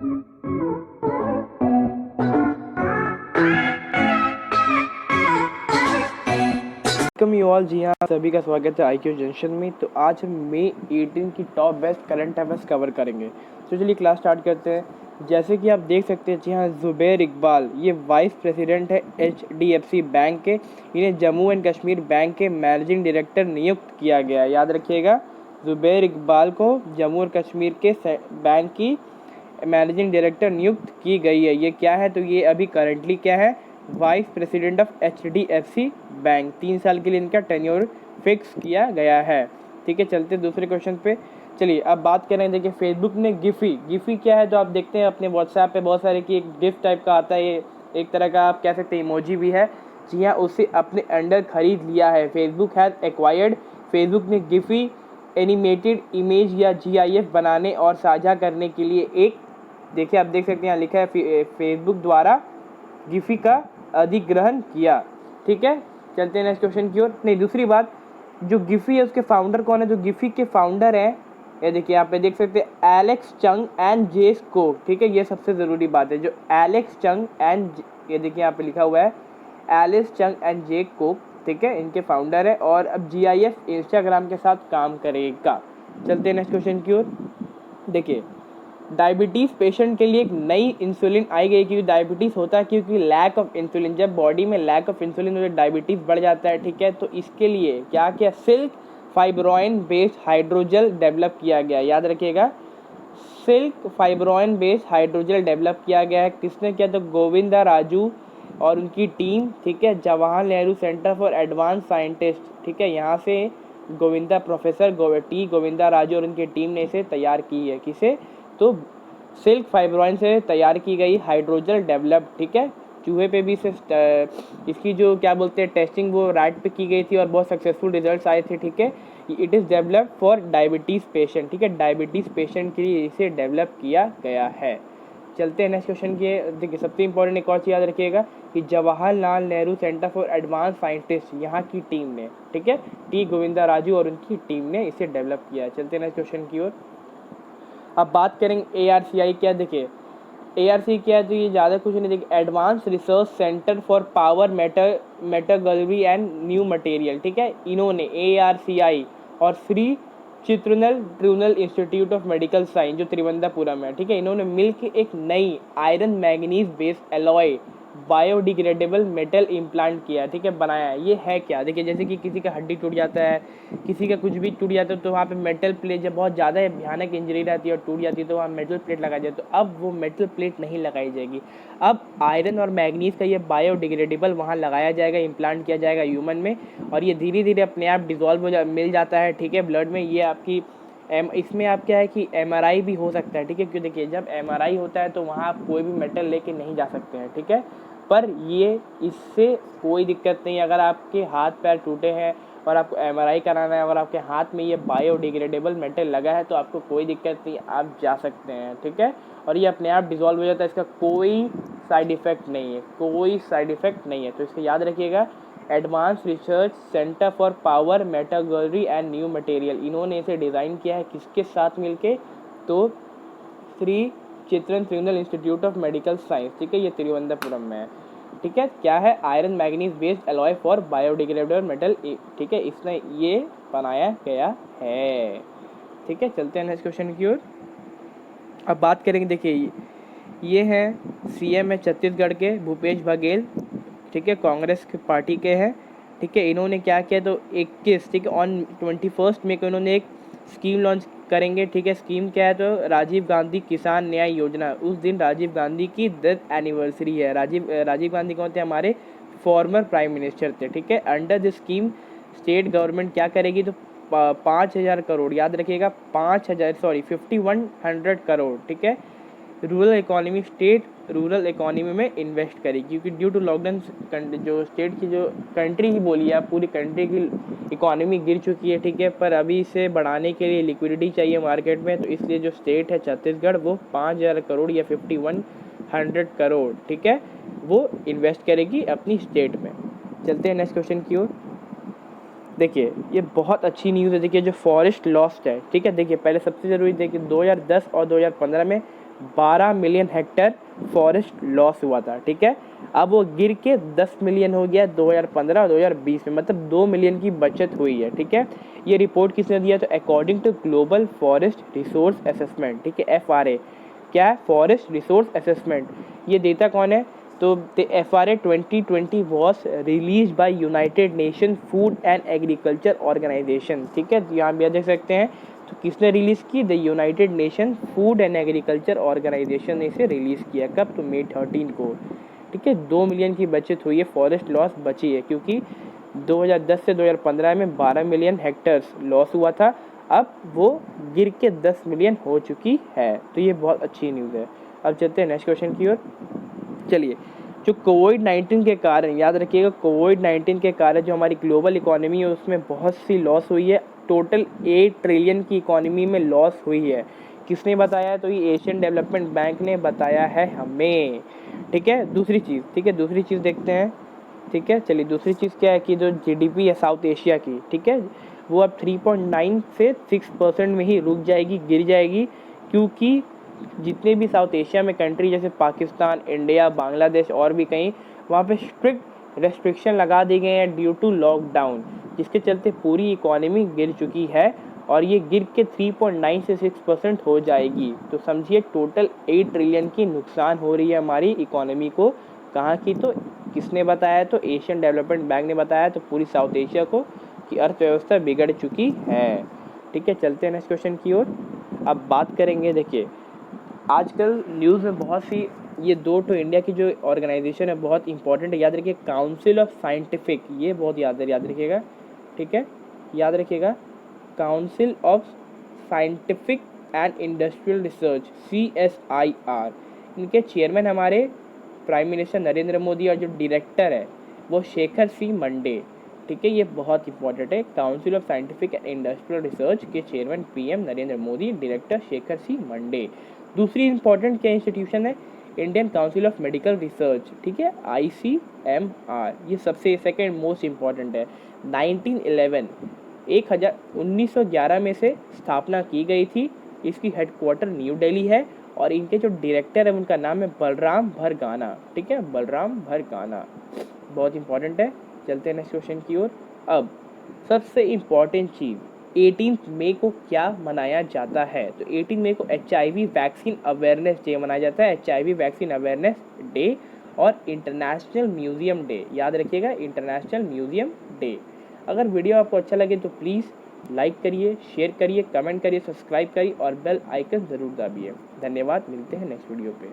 Welcome you all. जी हाँ, सभी का स्वागत है IQ जंक्शन में। तो आज हम मई 18 की top best current affairs cover करेंगे। तो चलिए क्लास स्टार्ट करते हैं। जैसे कि आप देख सकते हैं, जी हाँ, ज़ुबैर इकबाल ये वाइस प्रेसिडेंट है HDFC बैंक के। इन्हें जम्मू एंड कश्मीर बैंक के मैनेजिंग डायरेक्टर नियुक्त किया गया है। याद रखिएगा, ज़ुबैर इकबाल को जम्मू और कश्मीर के बैंक की मैनेजिंग डायरेक्टर नियुक्त की गई है। ये क्या है, तो ये अभी करंटली क्या है, vice president of HDFC bank. 3 साल के लिए इनका टेन्योर फिक्स किया गया है। ठीक है, चलते दूसरे क्वेश्चन पे। चलिए अब बात करें। देखिए, फेसबुक ने गिफी क्या है, जो आप देखते हैं अपने व्हाट्सएप पे बहुत सारे की एक गिफ्ट टाइप का आता है। ये एक तरह का आप कह सकते हैं इमोजी भी है। जी हाँ, उसे अपने अंडर खरीद लिया है। Facebook has acquired. फेसबुक ने गिफी एनिमेटेड इमेज या GIF बनाने और साझा करने के लिए एक, देखिए आप देख सकते हैं यहाँ लिखा है फेसबुक द्वारा गिफी का अधिग्रहण किया। ठीक है, चलते हैं नेक्स्ट क्वेश्चन की ओर। नहीं, दूसरी बात, जो गिफी है उसके फाउंडर कौन है? जो गिफी के फाउंडर हैं, ये देखिए यहाँ पे देख सकते हैं, एलेक्स चंग एंड जेस कोक। ठीक है, ये सबसे ज़रूरी बात है, जो एलेक्स चंग एंड, ये देखिए यहाँ पे लिखा हुआ है एलिस चंग एंड जे कोक। ठीक है, इनके फाउंडर है और अब GIF इंस्टाग्राम के साथ काम करेगा। चलते हैं नेक्स्ट क्वेश्चन की ओर। देखिए, डायबिटीज़ पेशेंट के लिए एक नई इंसुलिन आई गई, क्योंकि डायबिटीज़ होता है क्योंकि लैक ऑफ इंसुलिन, जब बॉडी में लैक ऑफ इंसुलिन हो तो डायबिटीज़ बढ़ जाता है। ठीक है, तो इसके लिए क्या किया, silk fibroin based hydrogel develop किया गया। याद रखिएगा, silk fibroin based hydrogel develop किया गया है। किसने किया, तो गोविंदा राजू और उनकी टीम। ठीक है, Jawahar Nehru centre for advance scientist. ठीक है, यहाँ से प्रोफेसर गोविंदा राजू और उनकी टीम ने इसे तैयार की है। किसे, तो सिल्क फाइब्रोइन से तैयार की गई हाइड्रोजेल डेवलप। ठीक है, चूहे पे भी इसकी जो क्या बोलते हैं टेस्टिंग, वो रैट पे की गई थी और बहुत सक्सेसफुल रिजल्ट्स आए थे। ठीक है, it is develop for diabetes patient. ठीक है, डायबिटीज़ पेशेंट के लिए इसे डेवलप किया गया है। चलते हैं नेक्स्ट क्वेश्चन के। देखिए, सबसे इंपॉर्टेंट एक और चीज़ याद रखिएगा कि Jawaharlal Nehru centre for advance scientist, यहाँ की टीम ने, ठीक है, गोविंदा राजू और उनकी टीम ने इसे डेवलप किया है। चलते हैं नेक्स्ट क्वेश्चन की ओर। अब बात करेंगे ARCI क्या। देखिए, ARCI क्या है, तो ये ज़्यादा कुछ नहीं, देखिए, advance research centre for power metallurgy and new material. ठीक है, इन्होंने ARCI और Shri Chitranal tribunal institute of medical science, जो त्रिवंदापुरम है, ठीक है, इन्होंने मिलकर एक नई iron manganese based alloy biodegradable metal implant किया। ठीक है, बनाया है। ये है क्या, देखिए, जैसे कि किसी का हड्डी टूट जाता है, किसी का कुछ भी टूट जाता है, तो वहाँ पे मेटल प्लेट, जब बहुत ज़्यादा भयानक इंजरी रहती है और टूट जाती है, तो वहाँ मेटल प्लेट लगाई जाती है। तो अब वो मेटल प्लेट नहीं लगाई जाएगी, अब आयरन और मैग्नीज का ये बायोडिग्रेडेबल वहाँ लगाया जाएगा, इम्प्लांट किया जाएगा ह्यूमन में, और ये धीरे धीरे अपने आप डिजॉल्व मिल जाता है। ठीक है, ब्लड में। ये आपकी इसमें आप क्या है कि MRI भी हो सकता है। ठीक है, क्यों, देखिए, जब MRI होता है तो वहाँ आप कोई भी मेटल लेके नहीं जा सकते हैं। ठीक है, पर ये, इससे कोई दिक्कत नहीं। अगर आपके हाथ पैर टूटे हैं और आपको MRI कराना है और आपके हाथ में ये बायोडिग्रेडेबल मेटल लगा है, तो आपको कोई दिक्कत नहीं, आप जा सकते हैं। ठीक है, और ये अपने आप डिज़ोल्व हो जाता है, इसका कोई साइड इफ़ेक्ट नहीं है, कोई साइड इफ़ेक्ट नहीं है। तो इसको याद रखिएगा, advance research centre for power metallurgy and new material, इन्होंने इसे डिज़ाइन किया है। किसके साथ मिलके, तो Shri Chitran tribunal institute of medical science. ठीक है, ये तिरुवनंतपुरम में है। ठीक है, क्या है, iron manganese based alloy for biodegradable metal. ठीक है, इसने ये बनाया गया है। ठीक है, चलते हैं नेक्स्ट क्वेश्चन की ओर। अब बात करेंगे। देखिए, ये हैं CM है छत्तीसगढ़ के, भूपेश बघेल। ठीक है, कांग्रेस की पार्टी के हैं। ठीक है, इन्होंने क्या किया, तो 21, ठीक है, ऑन 21 मई को इन्होंने एक स्कीम लॉन्च करेंगे। ठीक है, स्कीम क्या है, तो राजीव गांधी किसान न्याय योजना। उस दिन राजीव गांधी की डेथ एनिवर्सरी है। राजीव गांधी कौन थे, हमारे फॉर्मर प्राइम मिनिस्टर थे। ठीक है, under this scheme state government क्या करेगी, तो 5,000 करोड़, याद रखिएगा, 5,100 करोड़। ठीक है, rural economy, state rural economy में इन्वेस्ट करेगी, क्योंकि ड्यू टू लॉकडाउन जो स्टेट की, जो कंट्री ही बोलिए आप, पूरी कंट्री की इकोनॉमी गिर चुकी है। ठीक है, पर अभी इसे बढ़ाने के लिए लिक्विडिटी चाहिए मार्केट में, तो इसलिए जो स्टेट है छत्तीसगढ़, वो 5,000 करोड़ या 5,100 करोड़, ठीक है, वो इन्वेस्ट करेगी अपनी स्टेट में। चलते हैं नेक्स्ट क्वेश्चन की ओर। देखिए, ये बहुत अच्छी न्यूज़ है। देखिए, जो फॉरेस्ट लॉस्ट है, ठीक है, देखिए, पहले सबसे ज़रूरी, देखिए, 2010 और 2015 में 12 मिलियन हेक्टेयर फॉरेस्ट लॉस हुआ था, ठीक है। अब वो गिर के 10 मिलियन हो गया 2015-2020 में, मतलब 2 मिलियन की बचत हुई है, ठीक है। ये रिपोर्ट किसने दिया? तो according to Global Forest Resource Assessment, ठीक है, FRA। क्या है? Forest Resource Assessment. ये देता कौन है? तो FRA 2020 was release by United Nation Food and Agriculture Organisation, ठीक है। यहाँ भी देख सकते हैं, तो किसने रिलीज़ की? The United Nation Food and Agriculture Organisation ने इसे रिलीज़ किया। कब? तो May 13 को, ठीक है। 2 मिलियन की बचत हुई है, फॉरेस्ट लॉस बची है, क्योंकि 2010 से 2015 में 12 मिलियन हेक्टर्स लॉस हुआ था, अब वो गिर के 10 मिलियन हो चुकी है। तो ये बहुत अच्छी न्यूज़ है। अब चलते हैं नेक्स्ट क्वेश्चन की ओर। चलिए, जो कोविड-19 के कारण, याद रखिएगा, कोविड-19 के कारण जो हमारी ग्लोबल इकोनॉमी है उसमें बहुत सी लॉस हुई है। टोटल 8 ट्रिलियन की इकोनॉमी में लॉस हुई है। किसने बताया? तो ये एशियन डेवलपमेंट बैंक ने बताया है हमें, ठीक है। दूसरी चीज़, ठीक है, दूसरी चीज़ देखते हैं, ठीक है। चलिए, दूसरी चीज़ क्या है कि जो GDP है साउथ एशिया की, ठीक है, वो अब 3.9 से 6% में ही रुक जाएगी, गिर जाएगी, क्योंकि जितने भी साउथ एशिया में कंट्री जैसे पाकिस्तान, इंडिया, बांग्लादेश और भी कहीं, वहाँ पे स्ट्रिक्ट रेस्ट्रिक्शन लगा दिए गए हैं ड्यू टू लॉकडाउन, जिसके चलते पूरी इकोनॉमी गिर चुकी है और ये गिर के 3.9 से 6% हो जाएगी। तो समझिए टोटल 8 ट्रिलियन की नुकसान हो रही है हमारी इकोनॉमी को। कहाँ की? तो किसने बताया? तो एशियन डेवलपमेंट बैंक ने बताया, तो पूरी साउथ एशिया को, कि अर्थव्यवस्था बिगड़ चुकी है, ठीक है। चलते हैं नेक्स्ट क्वेश्चन की ओर। अब बात करेंगे, देखिए, आजकल न्यूज़ में बहुत सी, ये दो तो इंडिया की जो ऑर्गेनाइजेशन है बहुत इंपॉर्टेंट है, याद रखिए, काउंसिल ऑफ साइंटिफिक, ये बहुत याद रखिएगा, ठीक है, याद रखिएगा, council of scientific and industrial research, CSIR। इनके चेयरमैन हमारे प्राइम मिनिस्टर नरेंद्र मोदी और जो डायरेक्टर है वो शेखर सी मंडे, ठीक है। ये बहुत इंपॉर्टेंट है। Council of scientific and industrial research के chairman PM Narendra Modi, director Shekhar C Mande. दूसरी इंपॉर्टेंट क्या इंस्टीट्यूशन है? Indian council of medical research, ठीक है, ICMR। ये सबसे सेकेंड मोस्ट इम्पॉर्टेंट है। 1911 में से स्थापना की गई थी। इसकी हेडक्वार्टर न्यू दिल्ली है और इनके जो डायरेक्टर है उनका नाम है बलराम भरगाना, ठीक है, बलराम भरगाना, बहुत इंपॉर्टेंट है। चलते हैं नेक्स्ट क्वेश्चन की ओर। अब सबसे इम्पॉर्टेंट चीज़, 18 मई को क्या मनाया जाता है? तो 18 मई को HIV वैक्सीन अवेयरनेस डे मनाया जाता है, HIV वैक्सीन अवेयरनेस डे और इंटरनेशनल म्यूज़ियम डे, याद रखिएगा, इंटरनेशनल म्यूज़ियम डे। अगर वीडियो आपको अच्छा लगे तो प्लीज़ लाइक करिए, शेयर करिए, कमेंट करिए, सब्सक्राइब करिए और बेल आइकन ज़रूर दबाइए। धन्यवाद, मिलते हैं नेक्स्ट वीडियो पे।